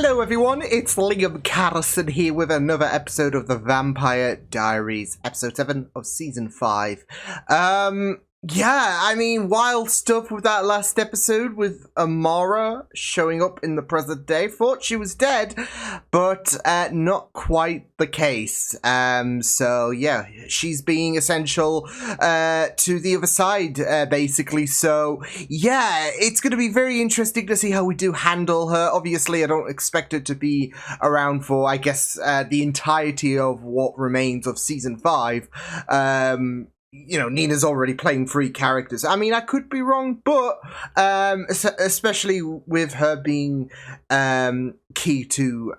Hello everyone, it's Liam Catterson here with another episode of the Vampire Diaries, episode 7 of season 5. Yeah, I mean, wild stuff with that last episode with Amara showing up in the present day. Thought she was dead, but not quite the case. So yeah, she's being essential to the other side, basically. So yeah, it's going to be very interesting to see how we do handle her. Obviously, I don't expect her to be around for, I guess, the entirety of what remains of season 5. You know, Nina's already playing 3 characters. I mean, I could be wrong, but especially with her being key to,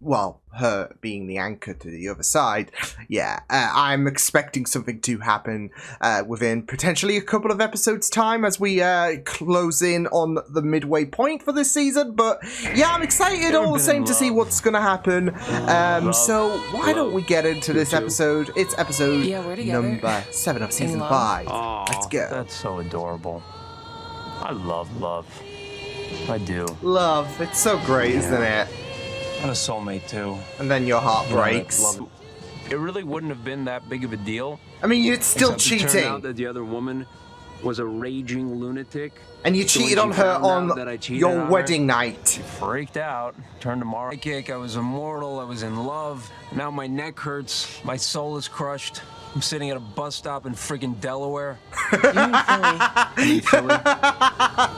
well, her being the anchor to the other side, yeah, I'm expecting something to happen within potentially a couple of episodes' time as we close in on the midway point for this season. But yeah, I'm excited all the same to see what's going to happen. So why don't we get into this episode? It's episode number 7 of season 5. Oh, let's go. That's so adorable. I love love. I do. Love. It's so great, isn't it? And a soulmate too. And then your heart breaks. It really wouldn't have been that big of a deal. I mean, it's still except cheating. It turned out that the other woman was a raging lunatic. And you cheated on her on your wedding night. She freaked out. Turned to my kick. I was immortal. I was in love. Now my neck hurts. My soul is crushed. I'm sitting at a bus stop in friggin' Delaware. You're in Philly.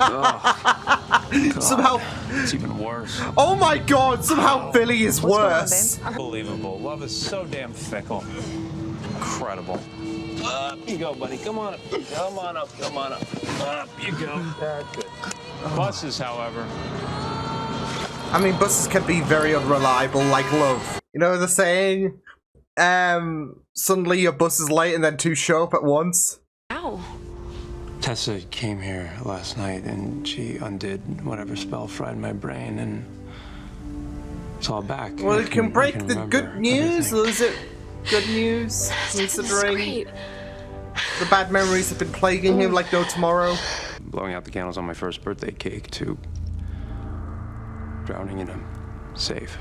Oh, somehow it's even worse. Oh my god, somehow Philly is worse. Unbelievable. Love is so damn fickle. Incredible. Up you go, buddy. Come on up. Come on up. Come on up. Up you go. Good. Buses, however. I mean, buses can be very unreliable, like love. You know the saying? Suddenly your bus is late and then 2 show up at once. Ow. Tessa came here last night and she undid whatever spell fried my brain and it's all back. Well, it can break the good news, or is it good news? Considering the bad memories have been plaguing him like no tomorrow. Blowing out the candles on my first birthday cake to drowning in a safe.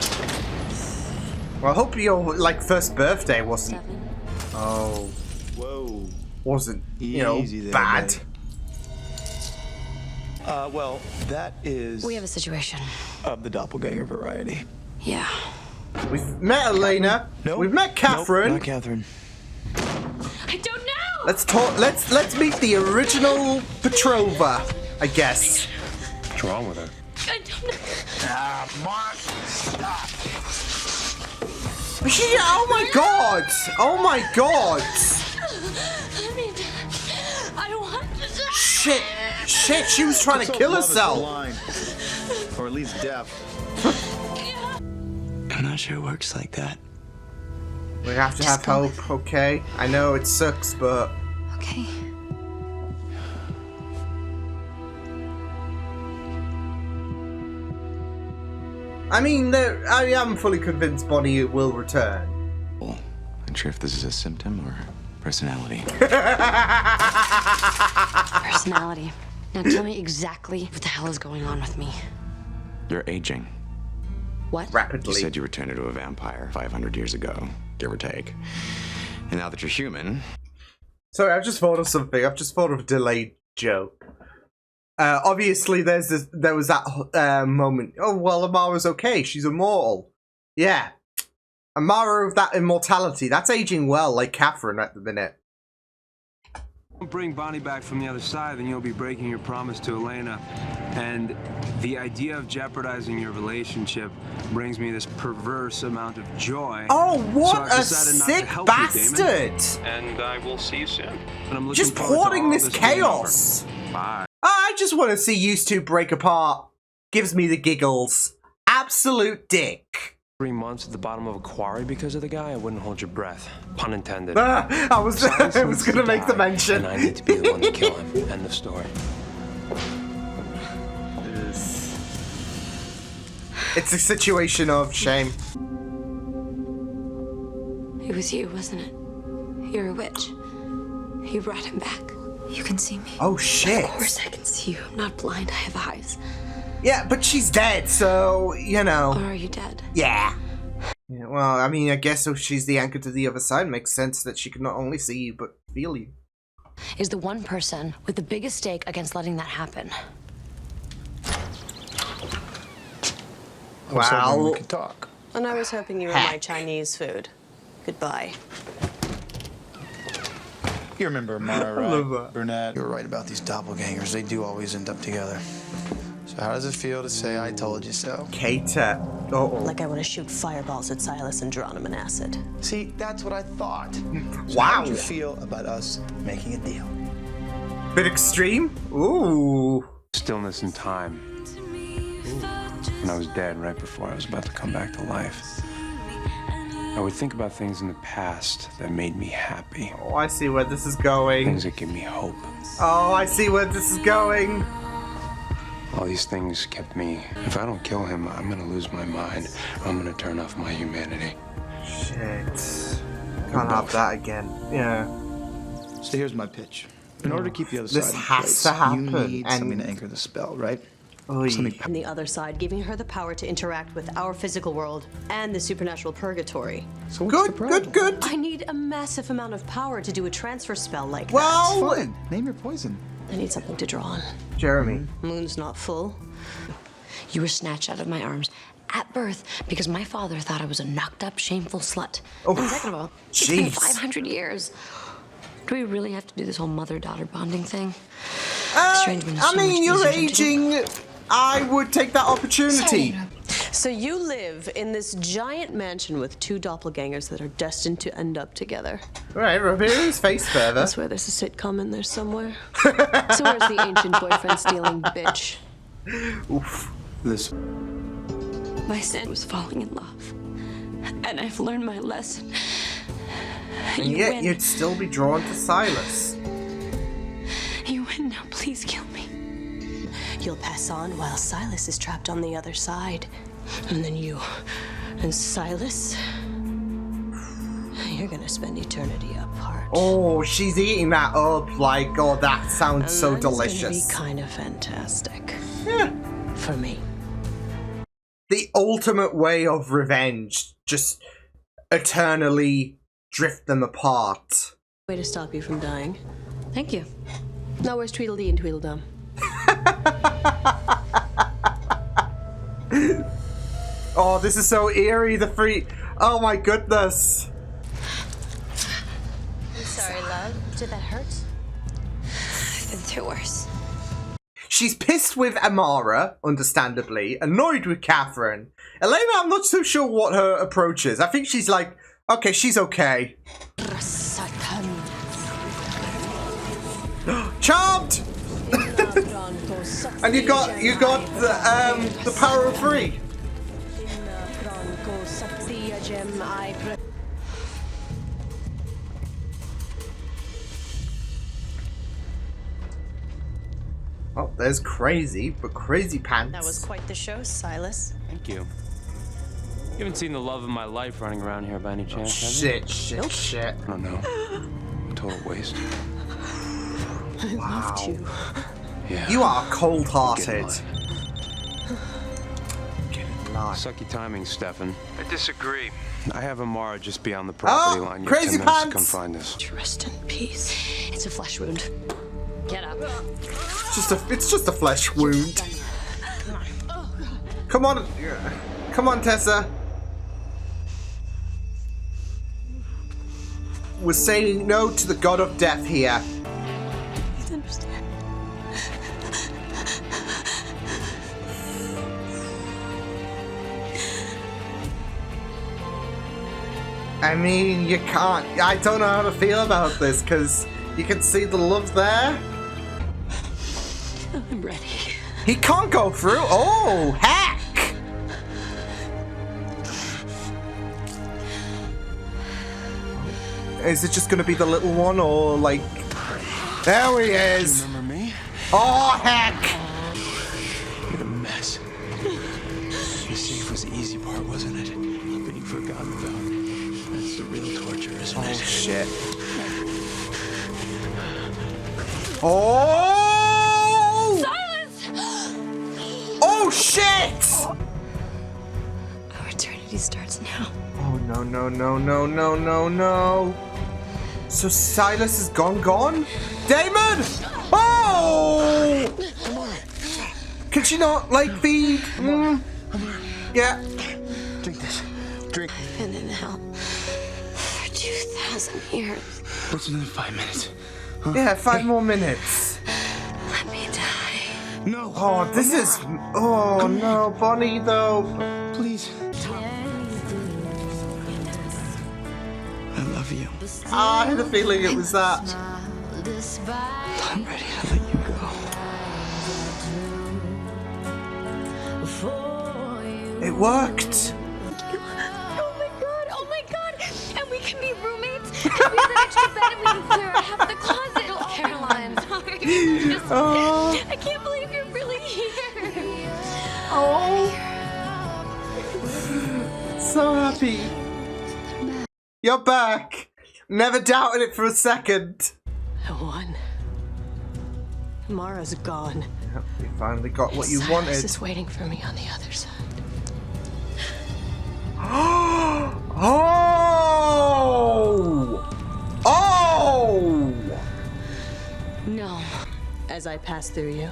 Well, I hope your, like, first birthday wasn't... Oh. Whoa. Wasn't, you know, bad. Well, that is... We have a situation. Of the doppelganger variety. Yeah. We've met Elena. Nope. We've met Catherine. Nope, not Catherine. I don't know! Let's talk... Let's meet the original Petrova, I guess. What's wrong with her? I don't know. Mark, stop. Oh my god! Oh my god! I mean, I don't want to die. Shit, she was trying to kill herself. Blind. Or at least deaf. I'm not sure it works like that. We have to have hope, okay? I know it sucks, but... Okay. I mean, I am fully convinced Bonnie will return. Well, not sure if this is a symptom or personality. Personality. Now tell me exactly what the hell is going on with me. You're aging. What? Rapidly. You said you were turned into a vampire 500 years ago, give or take. And now that you're human... Sorry, I've just thought of something. I've just thought of a delayed joke. Obviously, there was that moment. Oh, well, Amara's okay. She's immortal. Yeah. Amara with that immortality. That's aging well, like Catherine at the minute. Bring Bonnie back from the other side, then you'll be breaking your promise to Elena. And the idea of jeopardizing your relationship brings me this perverse amount of joy. Oh, what so a sick bastard! And I will see you soon. And I'm just plotting this chaos. Bye. I just want to see you two break apart. Gives me the giggles. Absolute dick. 3 months at the bottom of a quarry because of the guy, I wouldn't hold your breath. Pun intended. I was going to make the mention. And I need to be the one to kill him. End of story. It's a situation of shame. It was you, wasn't it? You're a witch. You brought him back. You can see me. Oh, shit. Of course I can see you. I'm not blind. I have eyes. Yeah, but she's dead, so, you know. Or are you dead? Yeah. Yeah, well, I mean, I guess if she's the anchor to the other side, it makes sense that she could not only see you, but feel you. Is the one person with the biggest stake against letting that happen. I was hoping we Well, could talk. And I was hoping you were my Chinese food. Goodbye. You remember Mara, I love right? that. Brunette. You're right about these doppelgangers. They do always end up together. So how does it feel to say I told you so? Cater. Uh-oh. Like I want to shoot fireballs at Silas and drown him in acid. See, that's what I thought. So Wow. How do you feel about us making a deal? Bit extreme? Ooh. Stillness and time. When I was dead, right before I was about to come back to life, I would think about things in the past that made me happy. Oh, I see where this is going. Things that give me hope. Oh, I see where this is going. All these things kept me. If I don't kill him, I'm gonna lose my mind. I'm gonna turn off my humanity. Shit. Can't have that again. Yeah. So here's my pitch. In order to keep the other This side in has place, to happen, you need something and- to anchor the spell, right? Oy. Something And the other side, giving her the power to interact with our physical world and the supernatural purgatory. So what's the Good, problem? good, good. I need a massive amount of power to do a transfer spell like Well, Fine. Name your poison. that. I need something to draw on. Jeremy. Moon's not full. You were snatched out of my arms at birth because my father thought I was a knocked up, shameful slut. Oh, And second of all, it's been jeez. 500 years. Do we really have to do this whole mother-daughter bonding thing? Estrangement is I so mean, much you're easier to do. aging. I would take that opportunity. So you live in this giant mansion with two doppelgangers that are destined to end up together. Right, rub his face further. I swear there's a sitcom in there somewhere. So where's the ancient boyfriend-stealing bitch? Oof. This My sin was falling in love. And I've learned my lesson. And You yet win. you'd still be drawn to Silas. You win now. Please kill me. You'll pass on while Silas is trapped on the other side. And then you and Silas, you're gonna spend eternity apart. Oh, she's eating that up like, oh, that sounds And so that's gonna delicious. be kind of fantastic. Yeah. For me. The ultimate way of revenge. Just eternally drift them apart. Way to stop you from dying. Thank you. Now where's Tweedledee and Tweedledum? Oh, this is so eerie, the free... Oh my goodness. Sorry, love. Did that hurt? I've been through worse. She's pissed with Amara, understandably, annoyed with Catherine. Elena, I'm not so sure what her approach is. I think she's like, okay, she's okay. Charmed! And you got the power of three. Oh, there's Crazy, but Crazy Pants. That was quite the show, Silas. Thank you. You haven't seen the love of my life running around here by any chance, have you? Shit. I don't know. Total waste. I loved you. Yeah. You are cold-hearted. Sucky timing, Stefan. I disagree. I have Amara just beyond the property line. You have Crazy 10 minutes to Pants! come find us. Rest in peace. It's a flesh wound. Get up. It's just a flesh wound. Come on. Come on, Tessa. We're saying no to the god of death here. Please understand. I mean, you can't. I don't know how to feel about this because you can see the love there. I'm ready. He can't go through. Oh, heck! Is it just going to be the little one or like... There he is. Remember me? Oh, heck! You're a mess. The safe was the easy part, wasn't it? But you've forgotten about. That's the real torture, isn't it? Shit. Oh! Silence! Oh, shit! Our eternity starts now. Oh, no, no, no, no, no, no, no. So Silas is gone? Damon! Oh! Can she not, like, feed? Yeah. Drink this. Drink. I've been in hell for 2,000 years. What's another 5 minutes? Yeah, 5 more minutes. Let me die. No. Oh, this is... Oh, no, Bonnie, though. Please. I love you. I had a feeling it was that. I'm ready to let you go. It worked. Oh my god! And we can be roommates, and we have an extra bed, and we can clear out half the closet. Oh, Caroline, sorry. I can't believe you're really here. Oh. So happy. You're back. Never doubted it for a second. I won. Mara's gone. Yep, you finally got what you Silas wanted. is waiting for me on the other side. Oh! Oh! No. As I pass through you,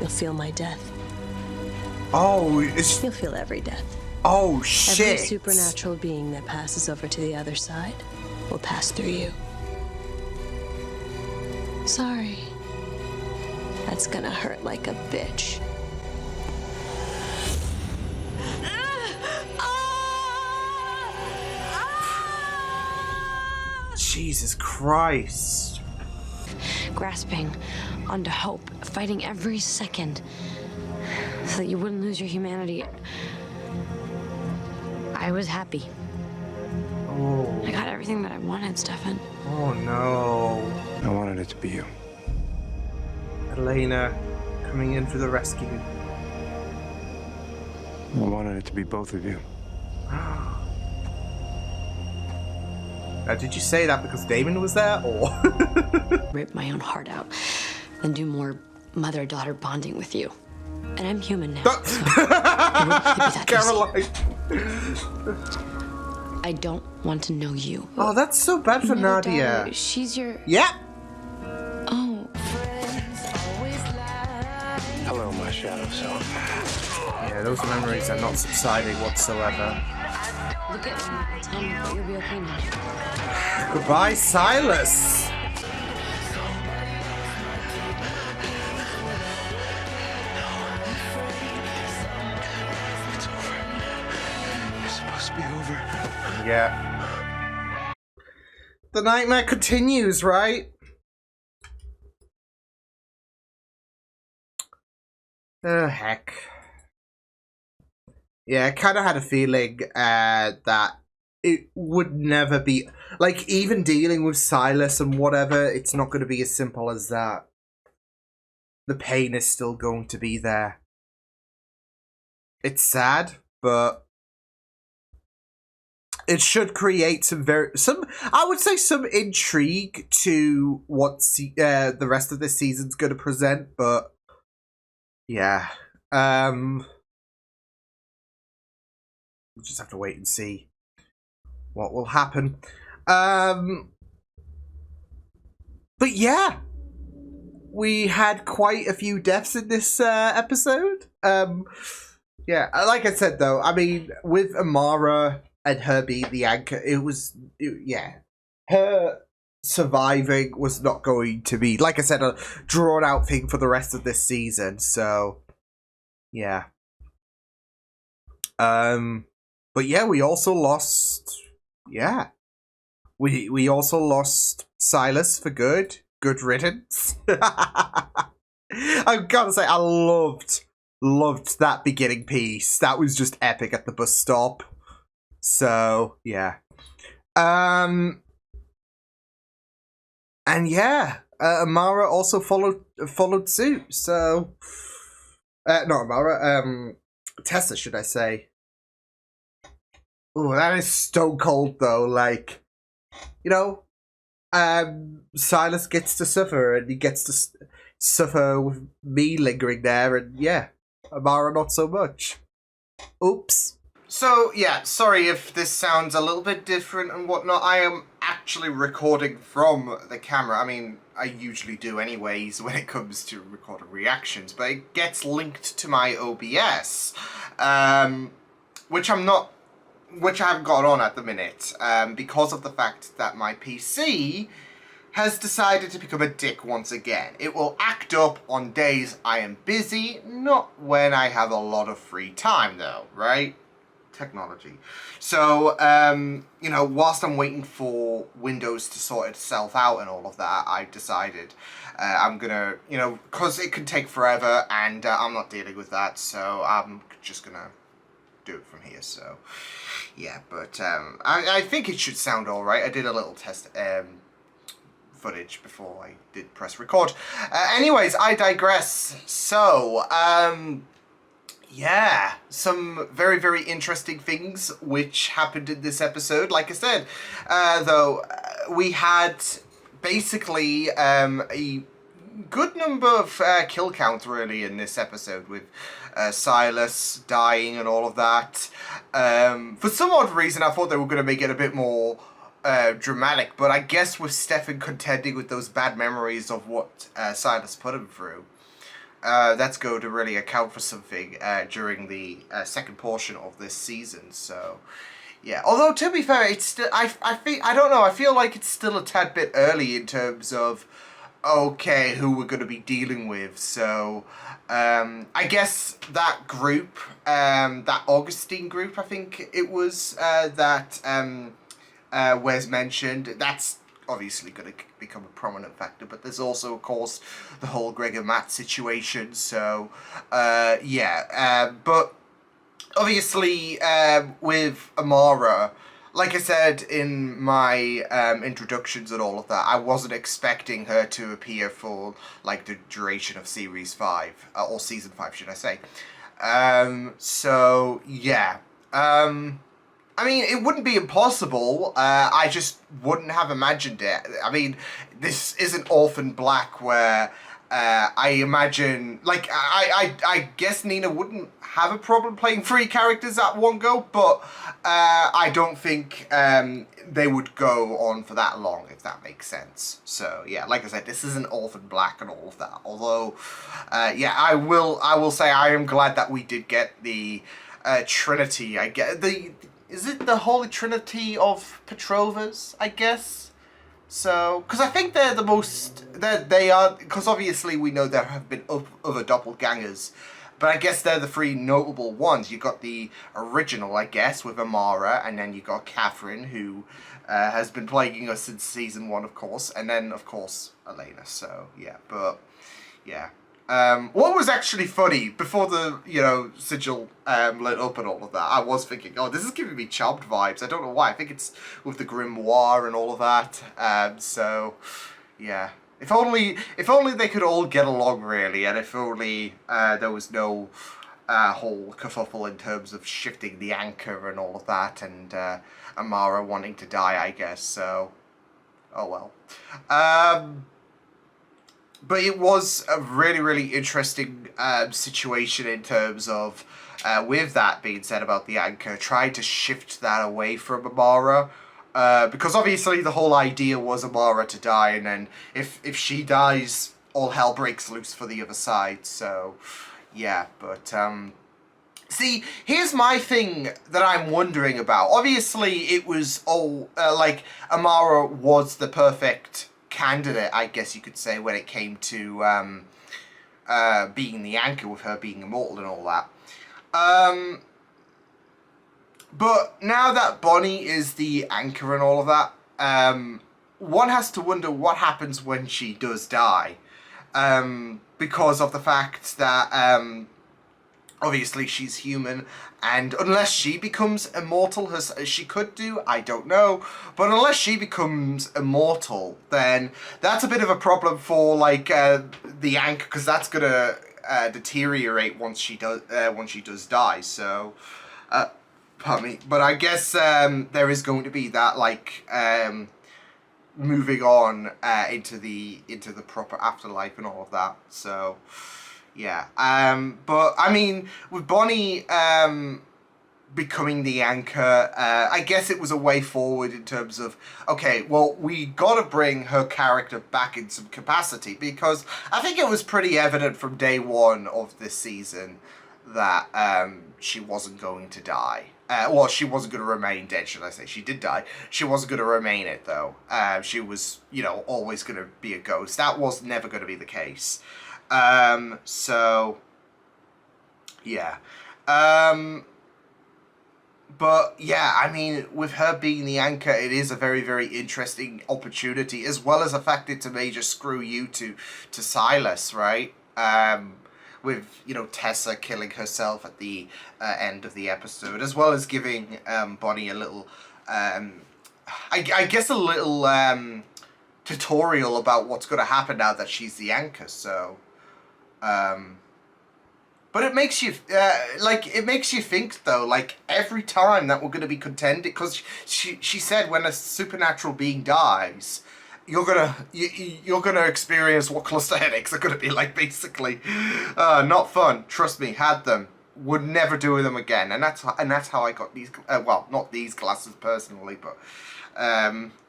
you'll feel my death. Oh, You'll feel every death. oh shit! Every supernatural being that passes over to the other side will pass through you. Sorry. That's gonna hurt like a bitch. Jesus Christ! Grasping onto hope, fighting every second so that you wouldn't lose your humanity. I was happy. Oh, I got everything that I wanted, Stefan. oh no! I wanted it to be you. Elena coming in for the rescue. I wanted it to be both of you. Did you say that because Damon was there, or? Rip my own heart out and do more mother-daughter bonding with you. And I'm human now. So it wouldn't be that easy. Caroline. I don't want to know you. Oh, that's so bad for Mother, Nadia. daughter, she's your... Yep. Oh. Hello, my shadow self. Yeah, those memories are not subsiding whatsoever. Look at me. Tell me that you'll be okay now. Goodbye, Silas. It's over. It's supposed to be over. Yeah. The nightmare continues, right? Oh, heck. Yeah, I kind of had a feeling that it would never be... Like, even dealing with Silas and whatever, it's not going to be as simple as that. The pain is still going to be there. It's sad, but... it should create some I would say some intrigue to what the rest of this season's going to present, but... yeah. We'll just have to wait and see what will happen. But yeah, we had quite a few deaths in this episode. Yeah, like I said though, I mean, with Amara and her being the anchor, yeah, her surviving was not going to be, like I said, a drawn out thing for the rest of this season. So yeah. But yeah, we also lost... yeah. We also lost Silas for good. Good riddance. I've got to say, I loved that beginning piece. That was just epic at the bus stop. So, yeah. And yeah, Amara also followed suit. So, not Amara, Tessa, should I say. Oh, that is stone cold though. Like, you know, Silas gets to suffer, and he gets to suffer with me lingering there, and yeah, Amara not so much. Oops. So, yeah, sorry if this sounds a little bit different and whatnot. I am actually recording from the camera. I mean, I usually do anyways when it comes to recording reactions, but it gets linked to my OBS, which I haven't got on at the minute, because of the fact that my PC has decided to become a dick once again. It will act up on days I am busy, not when I have a lot of free time though, right? Technology. So, you know, whilst I'm waiting for Windows to sort itself out and all of that, I've decided I'm gonna, you know, because it can take forever and I'm not dealing with that, so I'm just gonna do it from here. So, yeah, but I think it should sound alright. I did a little test footage before I did press record. Anyways, I digress. So, yeah, some very, very interesting things which happened in this episode. Like I said, though, we had basically a good number of kill counts really in this episode with Silas dying and all of that. For some odd reason, I thought they were going to make it a bit more dramatic, but I guess with Stefan contending with those bad memories of what Silas put him through, that's going to really account for something during the second portion of this season. So, yeah. Although to be fair, it's still I don't know. I feel like it's still a tad bit early in terms of okay who we're going to be dealing with. So, I guess that group, that Augustine group, I think it was that Wes mentioned. That's obviously going to become a prominent factor, but there's also, of course, the whole Greg and Matt situation, so, yeah, but obviously, with Amara, like I said in my introductions and all of that, I wasn't expecting her to appear for, like, the duration of Series 5, or Season 5, should I say. So, yeah, I mean, it wouldn't be impossible, I just wouldn't have imagined it. I mean, this isn't Orphan Black where I imagine, like, I guess Nina wouldn't have a problem playing 3 characters at one go, but I don't think they would go on for that long, if that makes sense. So, yeah, like I said, this isn't Orphan Black and all of that, although, yeah, I will say I am glad that we did get the Trinity, I guess, is it the Holy Trinity of Petrovas, I guess? So, because I think they're the most, they are, because obviously we know there have been other doppelgangers, but I guess they're the 3 notable ones. You got the original, I guess, with Amara, and then you got Catherine, who has been plaguing us since Season 1, of course, and then, of course, Elena, so, yeah, but, yeah. What was actually funny, before the, you know, sigil lit up and all of that, I was thinking, oh, this is giving me Charmed vibes. I don't know why. I think it's with the grimoire and all of that. So, yeah. If only they could all get along, really, and if only there was no whole kerfuffle in terms of shifting the anchor and all of that, and Amara wanting to die, I guess, so, oh well. But it was a really, really interesting situation in terms of, with that being said about the anchor, trying to shift that away from Amara. Because obviously the whole idea was Amara to die, and then if she dies, all hell breaks loose for the other side. So, yeah, but, see, here's my thing that I'm wondering about. Obviously, it was all, like, Amara was the perfect candidate, I guess you could say, when it came to being the anchor, with her being immortal and all that. But now that Bonnie is the anchor and all of that, one has to wonder what happens when she does die. Because of the fact that obviously she's human, and unless she becomes immortal, as she could do, I don't know, but unless she becomes immortal, then that's a bit of a problem for, like, the anchor, because that's gonna deteriorate once she does die, so, pardon me, but I guess there is going to be that, like, moving on into the proper afterlife and all of that, so, Yeah. But I mean, with Bonnie becoming the anchor, I guess it was a way forward in terms of, okay, well, we got to bring her character back in some capacity, because I think it was pretty evident from day one of this season that she wasn't going to die. Well, she wasn't going to remain dead, should I say. She did die. She wasn't going to remain it, though. She was, you know, always going to be a ghost. That was never going to be the case. So, yeah. But, yeah, I mean, with her being the anchor, it is a very, very interesting opportunity, as well as the fact it's a major screw you to Silas, right? With, you know, Tessa killing herself at the end of the episode, as well as giving Bonnie a little, I guess a little tutorial about what's going to happen now that she's the anchor, so... But it makes you, it makes you think, though, like, every time that we're going to be contending, because she said when a supernatural being dies, you're gonna experience what cluster headaches are gonna be like, basically. Not fun. Trust me, had them. Would never do them again. And that's how I got these, well, not these glasses personally, but,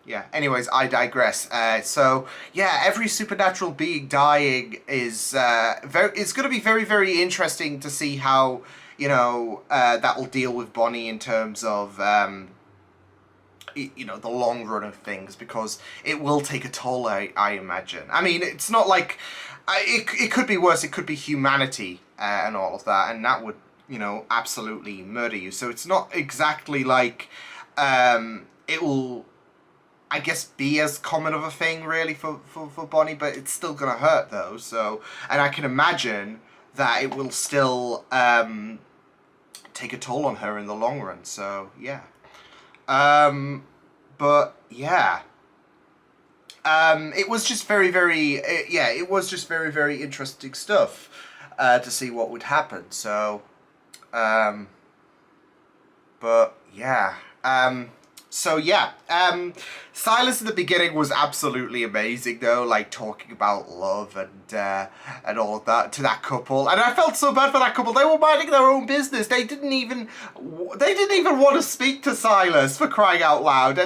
yeah. Anyways, I digress. So, yeah, every supernatural being dying is, it's gonna be very, very interesting to see how, you know, that will deal with Bonnie in terms of, you know, the long run of things, because it will take a toll, I imagine. I mean, it's not like... it could be worse. It could be humanity and all of that, and that would, you know, absolutely murder you. So it's not exactly like it will, I guess, be as common of a thing, really, for Bonnie, but it's still going to hurt, though. So, and I can imagine that it will still take a toll on her in the long run. So, yeah. But yeah, it was just very, very, it was just very, very interesting stuff, to see what would happen. So, but yeah, Silas in the beginning was absolutely amazing, though, like talking about love and all of that to that couple, and I felt so bad for that couple. They were minding their own business. They didn't even want to speak to Silas, for crying out loud,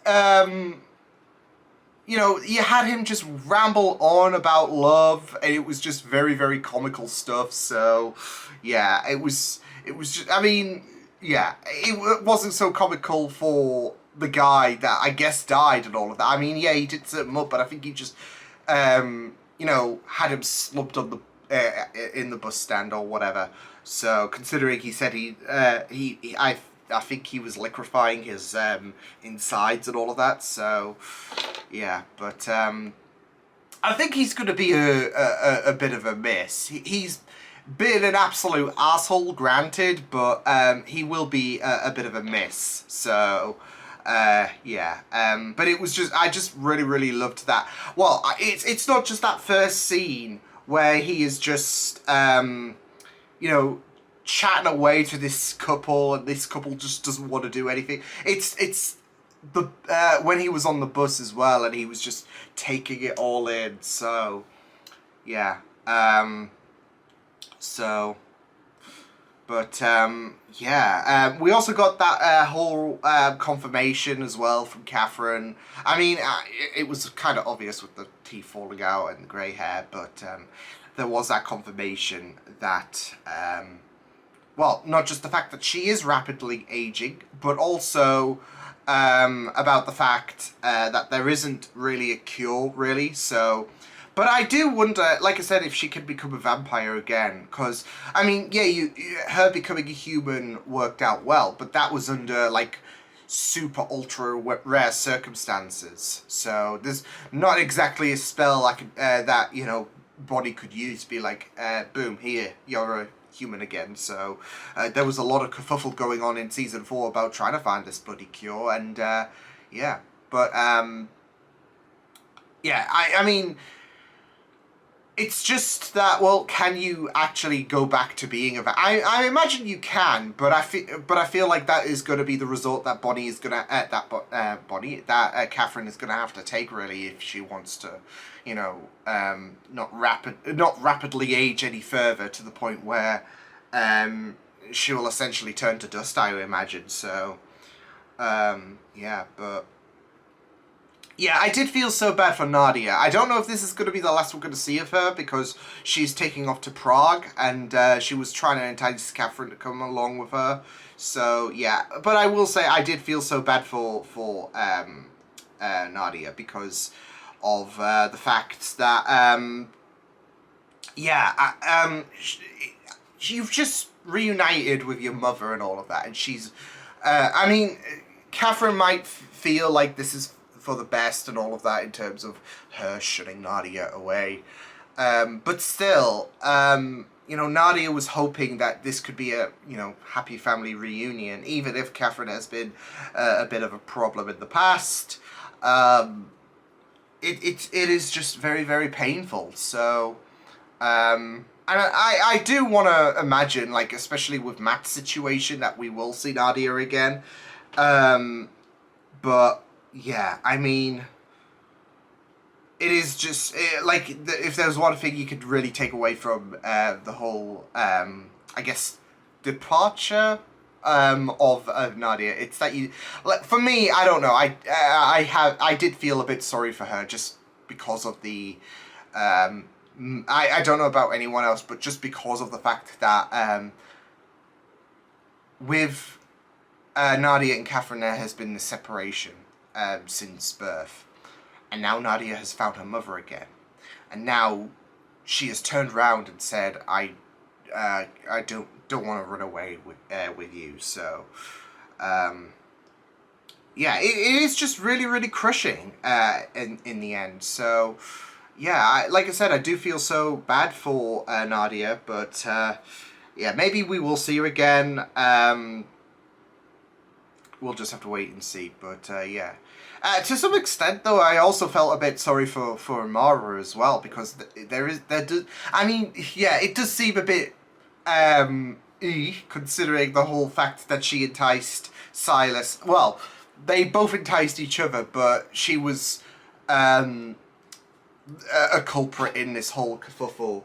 and you know, you had him just ramble on about love, and it was just very, very comical stuff. So yeah, it was just, I mean, yeah, it wasn't so comical for the guy that I guess died and all of that. I mean, yeah, he did set him up, but I think he just, you know, had him slumped on the in the bus stand or whatever. So considering he said I think he was liquefying his insides and all of that. So yeah, but I think he's going to be a bit of a miss. He's been an absolute asshole, granted, but he will be a bit of a miss. So, yeah. But it was just, I just really, really loved that. Well, it's not just that first scene where he is just, you know, chatting away to this couple, and this couple just doesn't want to do anything. It's the when he was on the bus as well, and he was just taking it all in. So, yeah. So, but, yeah, we also got that whole confirmation as well from Catherine. I mean, it was kind of obvious with the teeth falling out and the grey hair, but there was that confirmation that, well, not just the fact that she is rapidly aging, but also about the fact that there isn't really a cure, really, so... But I do wonder, like I said, if she could become a vampire again, because, I mean, yeah, her becoming a human worked out well, but that was under, like, super ultra rare circumstances. So there's not exactly a spell that, you know, Bonnie could use to be like, boom, here, you're a human again. So there was a lot of kerfuffle going on in season 4 about trying to find this bloody cure, and, yeah. But, yeah, I mean... it's just that, well, can you actually go back to being I imagine you can, but I feel like that is going to be the result that Bonnie is going to Catherine is going to have to take, really, if she wants to, you know, not rapidly age any further to the point where she will essentially turn to dust, I imagine. So yeah, but yeah, I did feel so bad for Nadia. I don't know if this is going to be the last we're going to see of her, because she's taking off to Prague, and she was trying to entice Catherine to come along with her. So, yeah. But I will say I did feel so bad for Nadia, because of the fact that, you've just reunited with your mother and all of that, and she's, I mean, Catherine might feel like this is for the best and all of that in terms of her shunning Nadia away. But still, you know, Nadia was hoping that this could be a, you know, happy family reunion, even if Catherine has been a bit of a problem in the past. It is just very, very painful. So, and I do want to imagine, like, especially with Matt's situation, that we will see Nadia again. But yeah, I mean, it is just, if there's one thing you could really take away from the whole, I guess, departure of Nadia, it's that you, like, for me, I don't know, I did feel a bit sorry for her, just because of the, I don't know about anyone else, but just because of the fact that with Nadia and Catherine, there has been the separation since birth, and now Nadia has found her mother again, and now she has turned around and said, I don't want to run away with you. So yeah, it is just really, really crushing in the end. So yeah, like I said, I do feel so bad for Nadia, but yeah, maybe we will see her again. We'll just have to wait and see, but yeah. To some extent, though, I also felt a bit sorry for Amara as well, because I mean, yeah, it does seem a bit considering the whole fact that she enticed Silas. Well, they both enticed each other, but she was a culprit in this whole kerfuffle.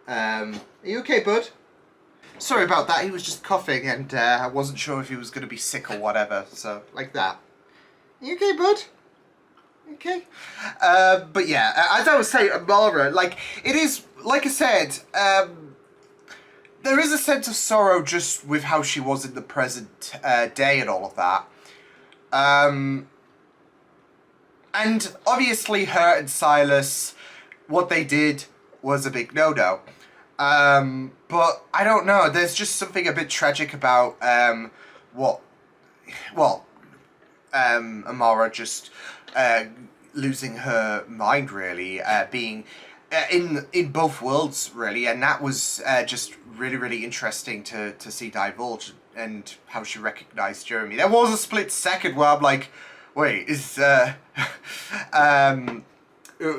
Are you okay, bud? Sorry about that, he was just coughing, and I wasn't sure if he was going to be sick or whatever, so, like that. You okay, bud? Okay. But yeah, as I was saying, Amara, like, it is, like I said, there is a sense of sorrow just with how she was in the present day and all of that. And obviously her and Silas, what they did was a big no-no. But I don't know, there's just something a bit tragic about, Amara just losing her mind, really, being in both worlds, really, and that was just really, really interesting to see divulge, and how she recognized Jeremy. There was a split second where I'm like, wait, is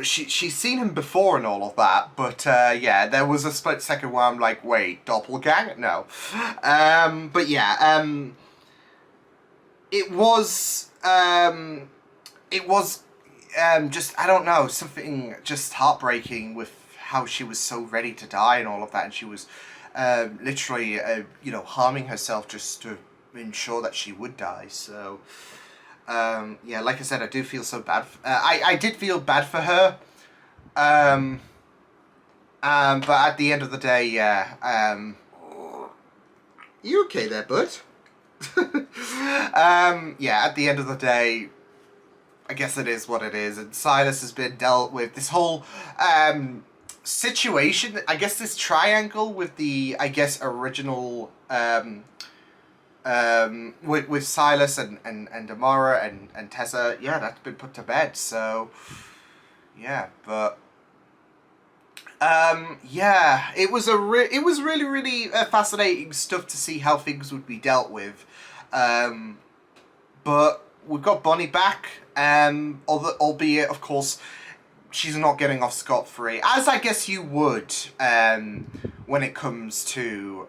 she's seen him before and all of that, but yeah, there was a split second where I'm like, wait, doppelganger? No. But yeah, it was just, I don't know, something just heartbreaking with how she was so ready to die and all of that, and she was literally, you know, harming herself just to ensure that she would die. So yeah, like I said, I do feel so bad. I did feel bad for her. But at the end of the day, yeah. You okay there, bud? Yeah, at the end of the day, I guess it is what it is. And Silas has been dealt with this whole situation. I guess this triangle with the, I guess, original with Silas and Amara and Tessa, yeah, that's been put to bed. So yeah, but yeah, it was really, really fascinating stuff to see how things would be dealt with. But we've got Bonnie back, albeit, of course, she's not getting off scot-free, as I guess you would when it comes to,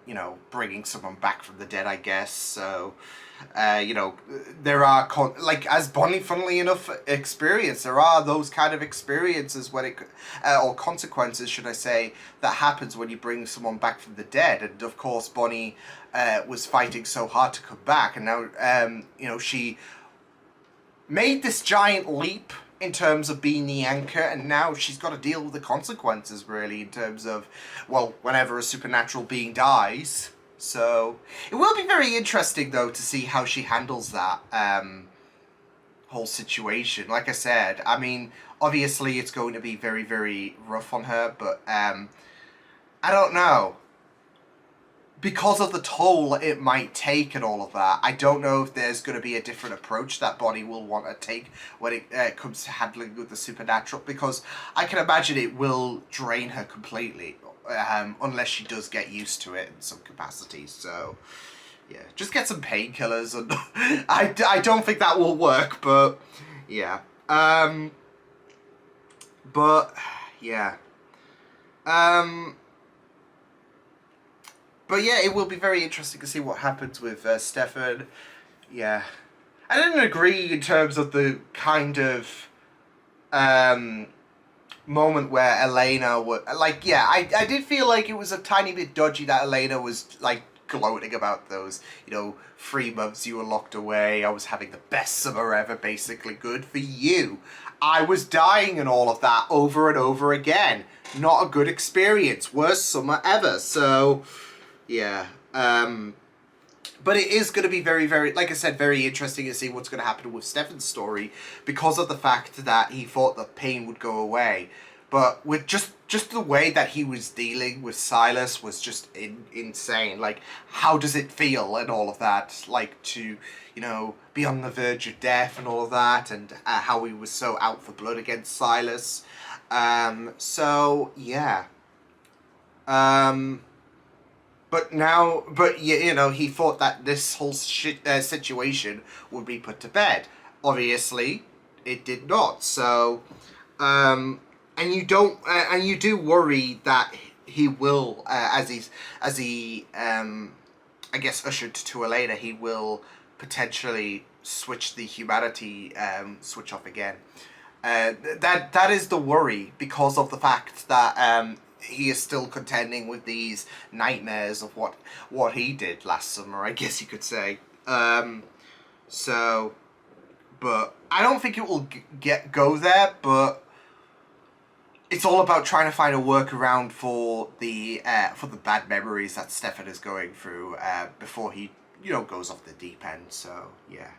you know, bringing someone back from the dead, I guess. So, you know, there are, like, as Bonnie, funnily enough, experienced, there are those kind of experiences when it, or consequences, should I say, that happens when you bring someone back from the dead. And, of course, Bonnie was fighting so hard to come back, and now, you know, she made this giant leap in terms of being the anchor, and now she's got to deal with the consequences, really, in terms of, well, whenever a supernatural being dies. So, it will be very interesting, though, to see how she handles that whole situation. Like I said, I mean, obviously it's going to be very, very rough on her, but I don't know. Because of the toll it might take and all of that, I don't know if there's going to be a different approach that Bonnie will want to take when it comes to handling with the supernatural, because I can imagine it will drain her completely, unless she does get used to it in some capacity. So, yeah, just get some painkillers, and I don't think that will work, but, yeah. But, yeah. But yeah, it will be very interesting to see what happens with Stefan. Yeah. I didn't agree in terms of the kind of moment where Elena was... Like, yeah, I did feel like it was a tiny bit dodgy that Elena was, like, gloating about those, you know, 3 months you were locked away. I was having the best summer ever, basically. Good for you. I was dying and all of that over and over again. Not a good experience. Worst summer ever. So... yeah, but it is going to be very, very, like I said, very interesting to see what's going to happen with Stefan's story, because of the fact that he thought the pain would go away. But with just the way that he was dealing with Silas was just insane. Like, how does it feel and all of that? Like, to, you know, be on the verge of death and all of that, and how he was so out for blood against Silas. So, yeah. But now, you know, he thought that this whole situation would be put to bed. Obviously, it did not. So, and you do worry that he will, as he, I guess, ushered to Elena, he will potentially switch the humanity switch off again. That is the worry, because of the fact that he is still contending with these nightmares of what he did last summer, I guess you could say. So, but I don't think it will go there, but it's all about trying to find a workaround for the bad memories that Stefan is going through before he, you know, goes off the deep end. So, yeah.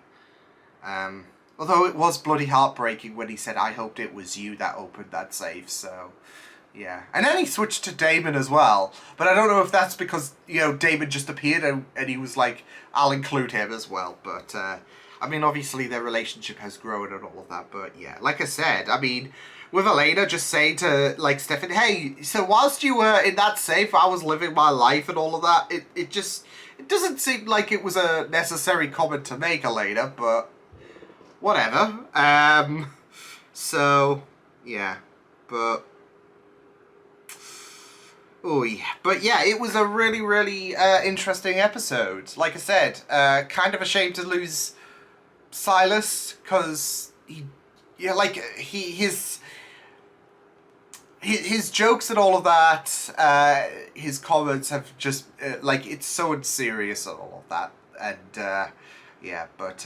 Although it was bloody heartbreaking when he said, "I hoped it was you that opened that safe," so... yeah. And then he switched to Damon as well. But I don't know if that's because, you know, Damon just appeared and he was like, I'll include him as well. But, I mean, obviously their relationship has grown and all of that. But, yeah, like I said, I mean, with Elena just saying to, like, Stefan, hey, so whilst you were in that safe, I was living my life and all of that. It doesn't seem like it was a necessary comment to make, Elena, but whatever. So, yeah. But... oh, yeah. But yeah, it was a really, really interesting episode. Like I said, kind of a shame to lose Silas, because he, yeah, like his jokes and all of that, his comments have just like, it's so unserious and all of that, and yeah, but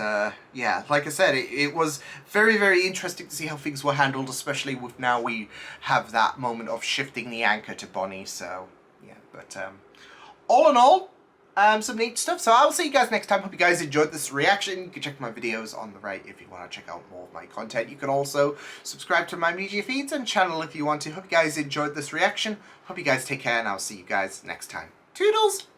yeah, like I said, it was very, very interesting to see how things were handled, especially with now we have that moment of shifting the anchor to Bonnie. So yeah, but all in all, some neat stuff. So I'll see you guys next time. Hope you guys enjoyed this reaction. You can check my videos on the right if you want to check out more of my content. You can also subscribe to my media feeds and channel if you want to. Hope you guys enjoyed this reaction. Hope you guys take care, and I'll see you guys next time. Toodles!